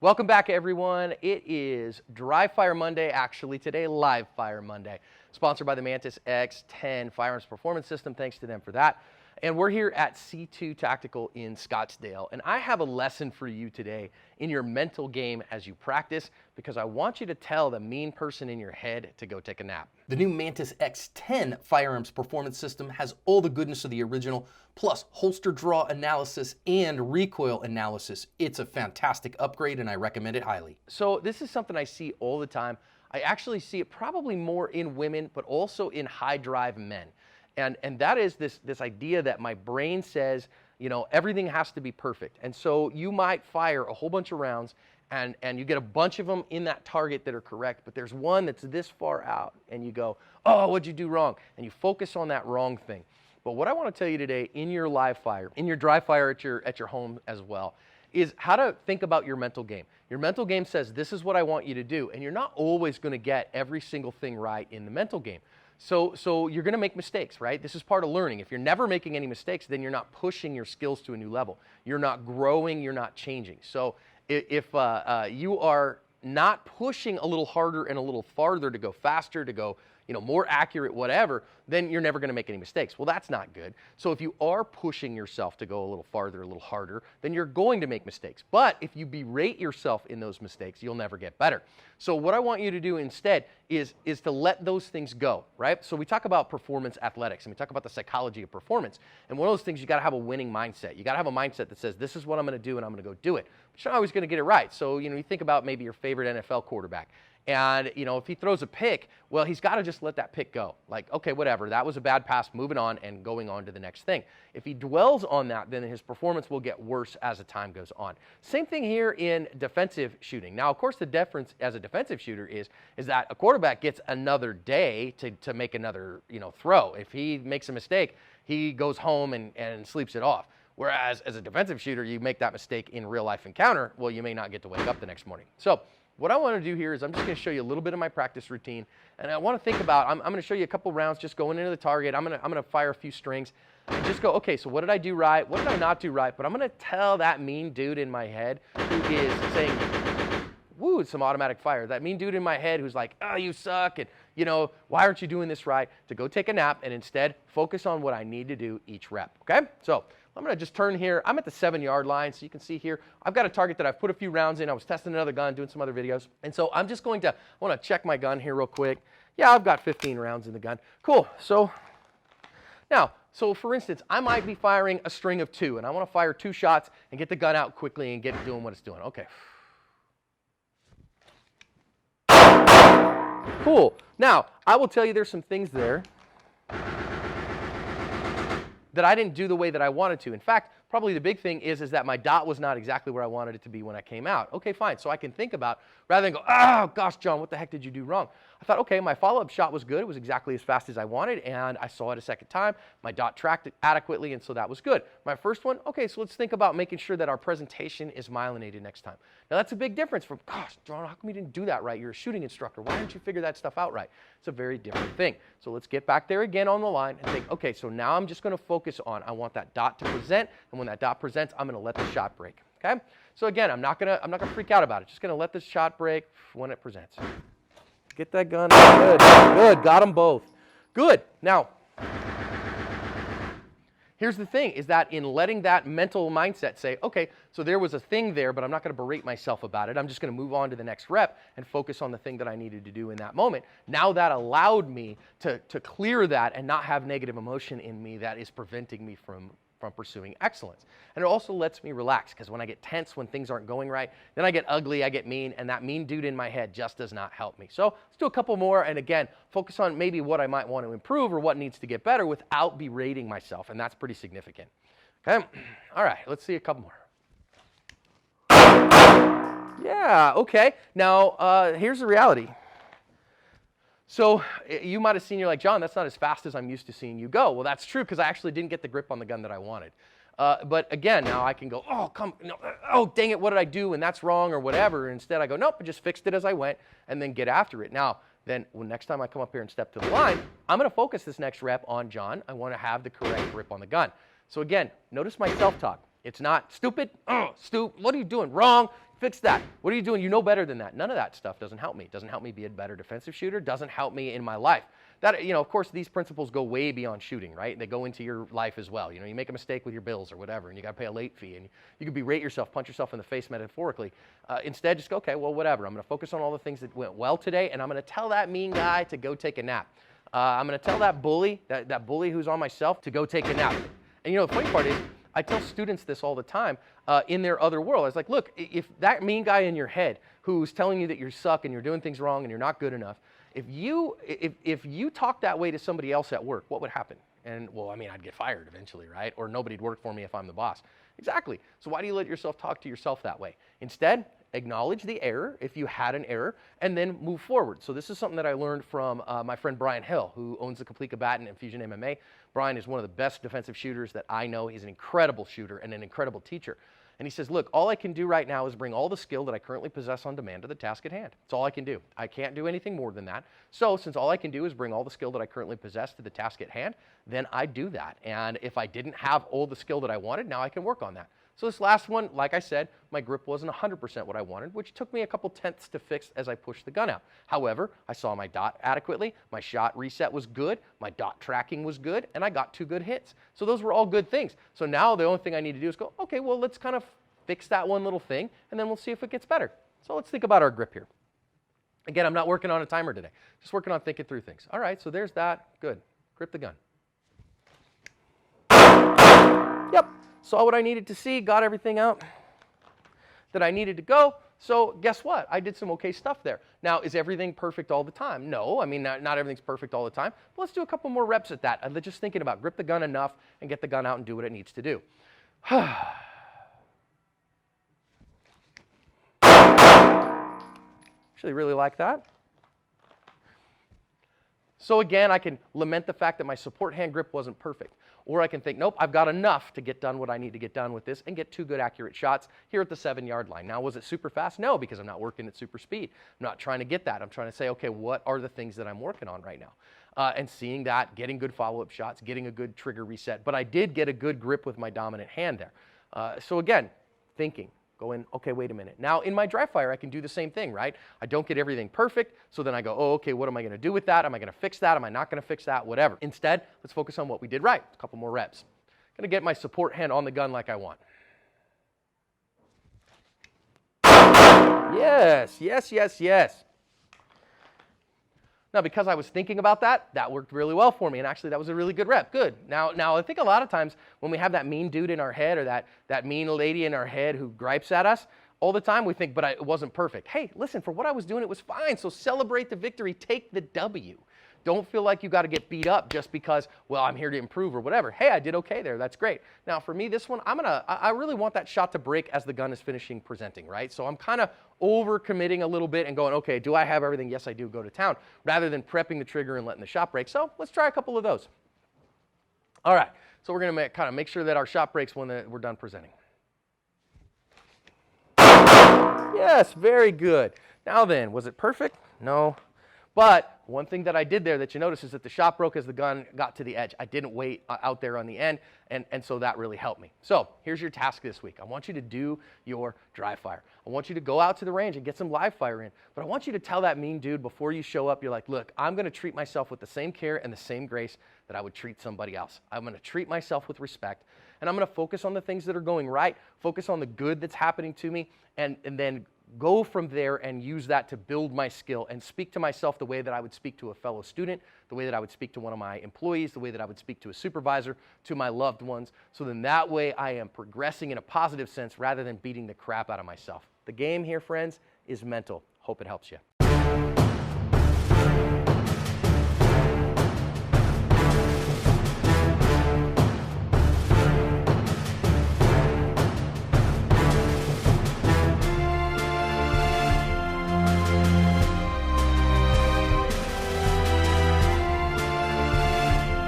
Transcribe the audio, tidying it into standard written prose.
Welcome back, everyone. It is Dry Fire Monday, actually today Live Fire Monday, sponsored by the Mantis X10 Firearms Performance System. Thanks to them for that. And we're here at C2 Tactical in Scottsdale. And I have a lesson for you today in your mental game as you practice, because I want you to tell the mean person in your head to go take a nap. The new Mantis X10 Firearms Performance System has all the goodness of the original, plus holster draw analysis and recoil analysis. It's a fantastic upgrade and I recommend it highly. So this is something I see all the time. I actually see it probably more in women, but also in high drive men. And that is this idea that my brain says, you know, everything has to be perfect. And so you might fire a whole bunch of rounds and you get a bunch of them in that target that are correct, but there's one that's this far out and you go, oh, what'd you do wrong? And you focus on that wrong thing. But what I want to tell you today in your live fire, in your dry fire at your home as well, is how to think about your mental game. Your mental game says, this is what I want you to do. And you're not always going to get every single thing right in the mental game. So you're going to make mistakes, right? This is part of learning. If you're never making any mistakes, then you're not pushing your skills to a new level. You're not growing, you're not changing. So if you are not pushing a little harder and a little farther to go faster, to go more accurate, whatever, then you're never going to make any mistakes. Well, that's not good. So if you are pushing yourself to go a little farther, a little harder, then you're going to make mistakes. But if you berate yourself in those mistakes, you'll never get better. So what I want you to do instead is to let those things go, right? So we talk about performance athletics and we talk about the psychology of performance. And one of those things, you got to have a winning mindset. You got to have a mindset that says, this is what I'm going to do and I'm going to go do it. But you're not always going to get it right. So, you think about maybe your favorite NFL quarterback. And, if he throws a pick, well, he's got to just let that pick go. Like, okay, whatever, that was a bad pass, moving on and going on to the next thing. If he dwells on that, then his performance will get worse as the time goes on. Same thing here in defensive shooting. Now, of course, the difference as a defensive shooter is that a quarterback gets another day to make another, throw. If he makes a mistake, he goes home and sleeps it off. Whereas as a defensive shooter, you make that mistake in real life encounter, well, you may not get to wake up the next morning. So what I want to do here is I'm just going to show you a little bit of my practice routine, and I want to think about, I'm going to show you a couple rounds just going into the target. I'm going to fire a few strings and just go, okay, so what did I do right? What did I not do right? But I'm going to tell that mean dude in my head who is saying, woo, some automatic fire. That mean dude in my head who's like, oh, you suck, and why aren't you doing this right? To go take a nap and instead focus on what I need to do each rep, okay? So I'm going to just turn here. I'm at the 7-yard line, so you can see here, I've got a target that I've put a few rounds in. I was testing another gun, doing some other videos. And so I'm just I want to check my gun here real quick. Yeah, I've got 15 rounds in the gun. Cool. So for instance, I might be firing a string of 2, and I want to fire 2 shots and get the gun out quickly and get it doing what it's doing. Okay. Cool. Now, I will tell you there's some things there that I didn't do the way that I wanted to. In fact, probably the big thing is that my dot was not exactly where I wanted it to be when I came out. Okay, fine. So I can think about, rather than go, oh, gosh, John, what the heck did you do wrong? I thought, okay, my follow-up shot was good. It was exactly as fast as I wanted, and I saw it a second time. My dot tracked it adequately, and so that was good. My first one, okay, so let's think about making sure that our presentation is myelinated next time. Now, that's a big difference from, gosh, John, how come you didn't do that right? You're a shooting instructor. Why didn't you figure that stuff out right? It's a very different thing. So let's get back there again on the line and think, okay, so now I'm just going to focus on, I want that dot to present, and when that dot presents, I'm going to let the shot break, okay? So again, I'm not going to freak out about it. Just going to let the shot break when it presents. Get that gun. Good. Got them both. Good. Now, here's the thing, is that in letting that mental mindset say, okay, so there was a thing there, but I'm not going to berate myself about it. I'm just going to move on to the next rep and focus on the thing that I needed to do in that moment. Now that allowed me to clear that and not have negative emotion in me that is preventing me from pursuing excellence. And it also lets me relax, because when I get tense, when things aren't going right, then I get ugly, I get mean, and that mean dude in my head just does not help me. So let's do a couple more, and again, focus on maybe what I might want to improve or what needs to get better without berating myself, and that's pretty significant. Okay? All right, let's see a couple more. Yeah, okay. Now, here's the reality. So you might have seen, you're like, John, that's not as fast as I'm used to seeing you go. Well, that's true, because I actually didn't get the grip on the gun that I wanted. But again, now I can go, oh, dang it, what did I do? And that's wrong or whatever. And instead I go, nope, I just fixed it as I went and then get after it. Now, then next time I come up here and step to the line, I'm going to focus this next rep on John. I want to have the correct grip on the gun. So again, notice my self-talk. It's not stupid, what are you doing wrong? Fix that. What are you doing? You know better than that. None of that stuff doesn't help me. It doesn't help me be a better defensive shooter. Doesn't help me in my life. That, of course, these principles go way beyond shooting, right? They go into your life as well. You make a mistake with your bills or whatever, and you got to pay a late fee, and you could berate yourself, punch yourself in the face metaphorically. Instead, just go, okay, well, whatever. I'm going to focus on all the things that went well today, and I'm going to tell that mean guy to go take a nap. I'm going to tell that bully, that bully who's on myself, to go take a nap. And the funny part is, I tell students this all the time in their other world. I was like, look, if that mean guy in your head who's telling you that you suck and you're doing things wrong and you're not good enough, if you talk that way to somebody else at work, what would happen? And, well, I mean, I'd get fired eventually, right? Or nobody'd work for me if I'm the boss. Exactly. So why do you let yourself talk to yourself that way? Instead, acknowledge the error if you had an error, and then move forward. So this is something that I learned from my friend Brian Hill, who owns the Complete Combatant and Fusion MMA. Brian is one of the best defensive shooters that I know. He's an incredible shooter and an incredible teacher. And he says, look, all I can do right now is bring all the skill that I currently possess on demand to the task at hand. That's all I can do. I can't do anything more than that. So since all I can do is bring all the skill that I currently possess to the task at hand, then I do that. And if I didn't have all the skill that I wanted, now I can work on that. So this last one, like I said, my grip wasn't 100% what I wanted, which took me a couple tenths to fix as I pushed the gun out. However, I saw my dot adequately, my shot reset was good, my dot tracking was good, and I got 2 good hits. So those were all good things. So now the only thing I need to do is go, okay, well, let's kind of fix that one little thing, and then we'll see if it gets better. So let's think about our grip here. Again, I'm not working on a timer today, just working on thinking through things. All right, so there's that. Good. Grip the gun. Yep. Saw what I needed to see, got everything out that I needed to go. So guess what? I did some okay stuff there. Now, is everything perfect all the time? No, I mean, not everything's perfect all the time. But let's do a couple more reps at that. Just thinking about grip the gun enough and get the gun out and do what it needs to do. Actually really like that. So again, I can lament the fact that my support hand grip wasn't perfect. Or I can think, nope, I've got enough to get done what I need to get done with this and get 2 good accurate shots here at the 7-yard line. Now, was it super fast? No, because I'm not working at super speed. I'm not trying to get that. I'm trying to say, okay, what are the things that I'm working on right now? And seeing that, getting good follow-up shots, getting a good trigger reset. But I did get a good grip with my dominant hand there. So again, thinking. Going, okay, wait a minute. Now, in my dry fire, I can do the same thing, right? I don't get everything perfect, so then I go, oh, okay, what am I going to do with that? Am I going to fix that? Am I not going to fix that? Whatever. Instead, let's focus on what we did right. A couple more reps. I'm going to get my support hand on the gun like I want. Yes, yes, yes, yes. Now, because I was thinking about that, that worked really well for me, and actually that was a really good rep. Good. Now I think a lot of times when we have that mean dude in our head or that mean lady in our head who gripes at us, all the time we think, but it wasn't perfect. Hey, listen, for what I was doing, it was fine, so celebrate the victory. Take the W. Don't feel like you got to get beat up just because, well, I'm here to improve or whatever. Hey, I did okay there. That's great. Now, for me, this one, I really want that shot to break as the gun is finishing presenting, right? So I'm kind of over-committing a little bit and going, okay, do I have everything? Yes, I do. Go to town, rather than prepping the trigger and letting the shot break. So let's try a couple of those. All right. So we're going to kind of make sure that our shot breaks when we're done presenting. Yes, very good. Now then, was it perfect? No. But one thing that I did there that you notice is that the shot broke as the gun got to the edge. I didn't wait out there on the end, and so that really helped me. So here's your task this week. I want you to do your dry fire. I want you to go out to the range and get some live fire in. But I want you to tell that mean dude before you show up, you're like, look, I'm going to treat myself with the same care and the same grace that I would treat somebody else. I'm going to treat myself with respect, and I'm going to focus on the things that are going right, focus on the good that's happening to me, and then go from there and use that to build my skill and speak to myself the way that I would speak to a fellow student, the way that I would speak to one of my employees, the way that I would speak to a supervisor, to my loved ones. So then that way I am progressing in a positive sense rather than beating the crap out of myself. The game here, friends, is mental. Hope it helps you.